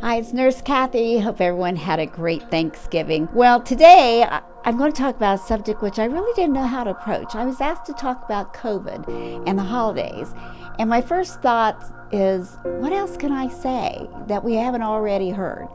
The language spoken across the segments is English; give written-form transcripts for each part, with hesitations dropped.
Hi, it's Nurse Cathy. Hope everyone had a great Thanksgiving. Well, today I'm going to talk about a subject which I really didn't know how to approach. I was asked to talk about COVID and the holidays. And my first thought is, what else can I say that we haven't already heard?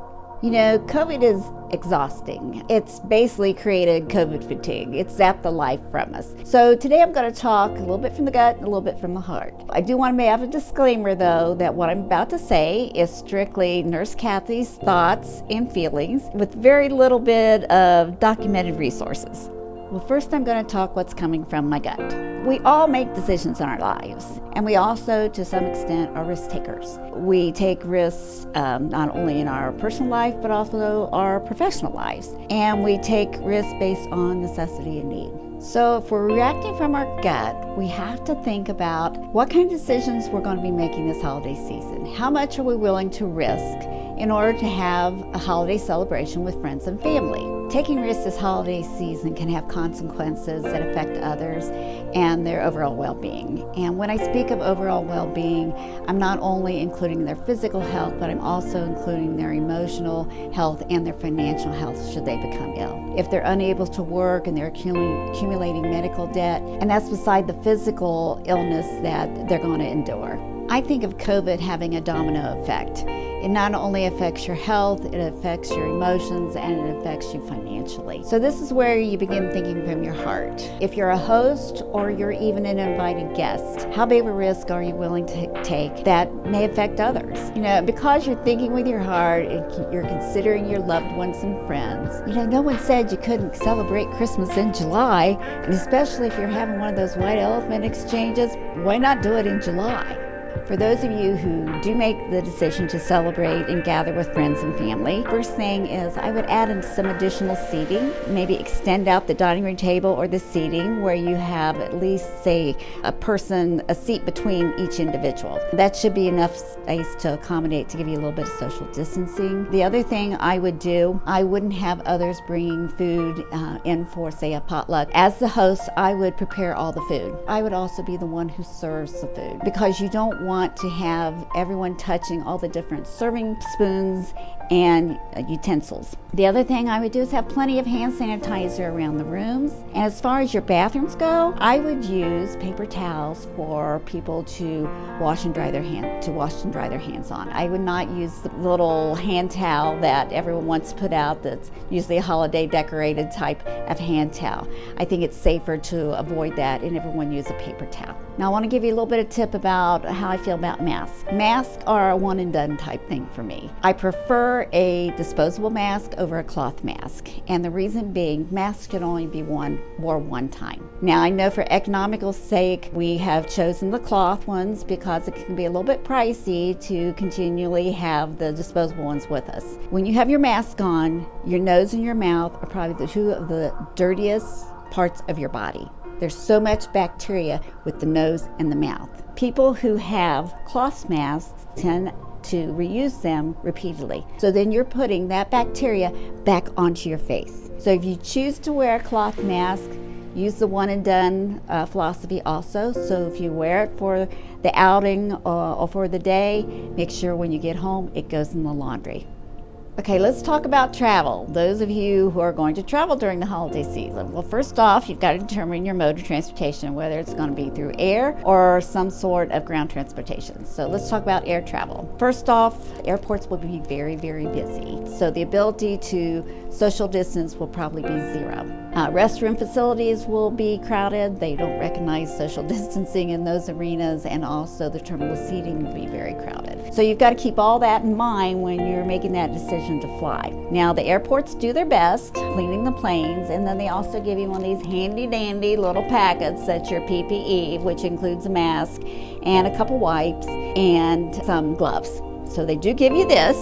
You know, COVID is exhausting. It's basically created COVID fatigue. It's zapped the life from us. So today I'm going to talk a little bit from the gut and a little bit from the heart. I do want to have a disclaimer though that what I'm about to say is strictly Nurse Cathy's thoughts and feelings with very little bit of documented resources. Well, first I'm going to talk what's coming from my gut. We all make decisions in our lives, and we also, to some extent, are risk takers. We take risks not only in our personal life, but also our professional lives. And we take risks based on necessity and need. So if we're reacting from our gut, we have to think about what kind of decisions we're going to be making this holiday season. How much are we willing to risk in order to have a holiday celebration with friends and family? Taking risks this holiday season can have consequences that affect others and their overall well-being. And when I speak of overall well-being, I'm not only including their physical health, but I'm also including their emotional health and their financial health should they become ill. If they're unable to work and they're accumulating medical debt, and that's beside the physical illness that they're going to endure. I think of COVID having a domino effect. It not only affects your health, it affects your emotions, and it affects you financially. So this is where you begin thinking from your heart. If you're a host or you're even an invited guest, how big of a risk are you willing to take that may affect others? You know, because you're thinking with your heart and you're considering your loved ones and friends. You know, no one said you couldn't celebrate Christmas in July, and especially if you're having one of those white elephant exchanges, why not do it in July? For those of you who do make the decision to celebrate and gather with friends and family, first thing is I would add in some additional seating, maybe extend out the dining room table or the seating where you have at least, say, a seat between each individual. That should be enough space to accommodate to give you a little bit of social distancing. The other thing I would do, I wouldn't have others bringing food in for, say, a potluck. As the host, I would prepare all the food. I would also be the one who serves the food because you don't want to have everyone touching all the different serving spoons and utensils. The other thing I would do is have plenty of hand sanitizer around the rooms. And as far as your bathrooms go, I would use paper towels for people to wash and dry their hands on. I would not use the little hand towel that everyone wants to put out that's usually a holiday decorated type of hand towel. I think it's safer to avoid that and everyone use a paper towel. Now I want to give you a little bit of tip about how I feel about masks. Masks are a one and done type thing for me. I prefer a disposable mask over a cloth mask, and the reason being masks can only be worn one time. Now I know for economical sake we have chosen the cloth ones because it can be a little bit pricey to continually have the disposable ones with us. When you have your mask on, your nose and your mouth are probably the two of the dirtiest parts of your body. There's so much bacteria with the nose and the mouth. People who have cloth masks tend to reuse them repeatedly. So then you're putting that bacteria back onto your face. So if you choose to wear a cloth mask, use the one and done philosophy also. So if you wear it for the outing or for the day, make sure when you get home it goes in the laundry. Okay, let's talk about travel. Those of you who are going to travel during the holiday season. Well, first off, you've got to determine your mode of transportation, whether it's going to be through air or some sort of ground transportation. So let's talk about air travel. First off, airports will be very, very busy. So the ability to social distance will probably be zero. Restroom facilities will be crowded. They don't recognize social distancing in those arenas, and also the terminal seating will be very crowded. So you've got to keep all that in mind when you're making that decision to fly. Now the airports do their best cleaning the planes, and then they also give you one of these handy dandy little packets that's your PPE, which includes a mask and a couple wipes and some gloves. So they do give you this,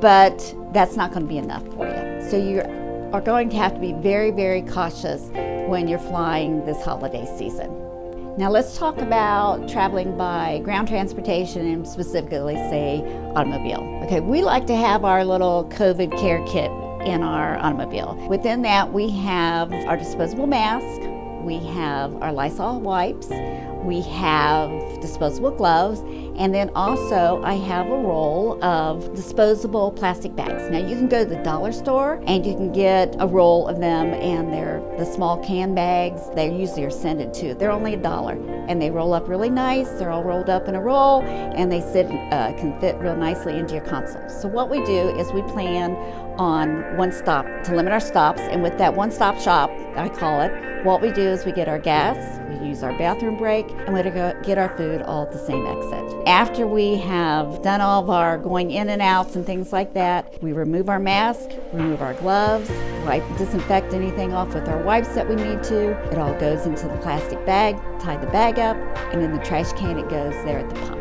but that's not going to be enough for you. So you are going to have to be very, very cautious when you're flying this holiday season. Now let's talk about traveling by ground transportation and specifically, say, automobile. Okay, we like to have our little COVID care kit in our automobile. Within that, we have our disposable mask, we have our Lysol wipes, We have disposable gloves, and then also I have a roll of disposable plastic bags. Now you can go to the dollar store and you can get a roll of them, and they're the small can bags. They usually are scented too. They're only $1 and they roll up really nice. They're all rolled up in a roll and they can fit real nicely into your console. So what we do is we plan on one stop to limit our stops, and with that one-stop shop, I call it, what we do is we get our gas, we use our bathroom break, and we get our food all at the same exit. After we have done all of our going in and outs and things like that, we remove our mask, remove our gloves, disinfect anything off with our wipes that we need to. It all goes into the plastic bag, tie the bag up, and in the trash can it goes there at the pump.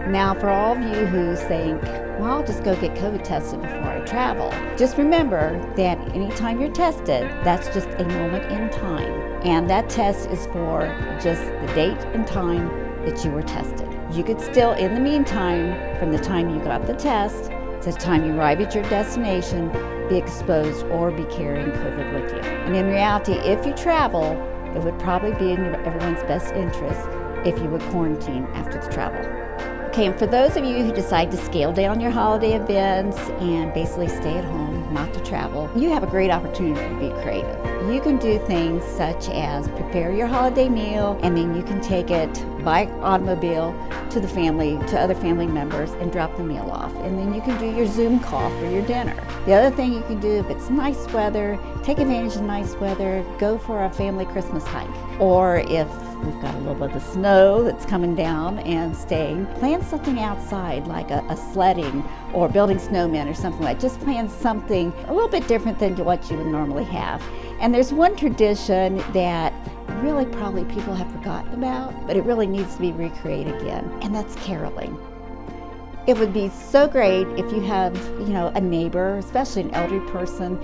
Now, for all of you who think, well, I'll just go get COVID tested before I travel, just remember that anytime you're tested, that's just a moment in time. And that test is for just the date and time that you were tested. You could still, in the meantime, from the time you got the test to the time you arrive at your destination, be exposed or be carrying COVID with you. And in reality, if you travel, it would probably be in everyone's best interest if you would quarantine after the travel. Okay, and for those of you who decide to scale down your holiday events and basically stay at home, not to travel, you have a great opportunity to be creative. You can do things such as prepare your holiday meal, and then you can take it by automobile to the family, to other family members, and drop the meal off. And then you can do your Zoom call for your dinner. The other thing you can do, if it's nice weather, take advantage of nice weather, go for a family Christmas hike. Or if we've got a little bit of snow that's coming down and staying, plan something outside like a sledding or building snowmen or something like that. Just plan something a little bit different than what you would normally have. And there's one tradition that really probably people have forgotten about, but it really needs to be recreated again, and that's caroling. It would be so great if you have, a neighbor, especially an elderly person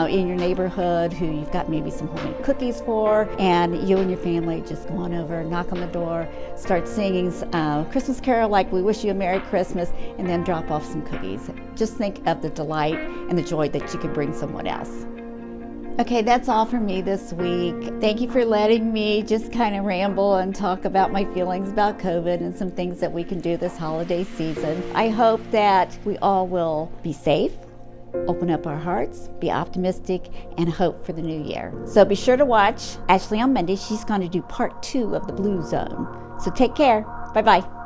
in your neighborhood who you've got maybe some homemade cookies for, and you and your family just go on over, knock on the door, start singing Christmas carol like We Wish You a Merry Christmas, and then drop off some cookies. Just think of the delight and the joy that you could bring someone else. Okay, that's all for me this week. Thank you for letting me just kind of ramble and talk about my feelings about COVID and some things that we can do this holiday season. I hope that we all will be safe, open up our hearts, be optimistic, and hope for the new year. So be sure to watch Ashley on Monday. She's going to do part 2 of the Blue Zone. So take care. Bye-bye.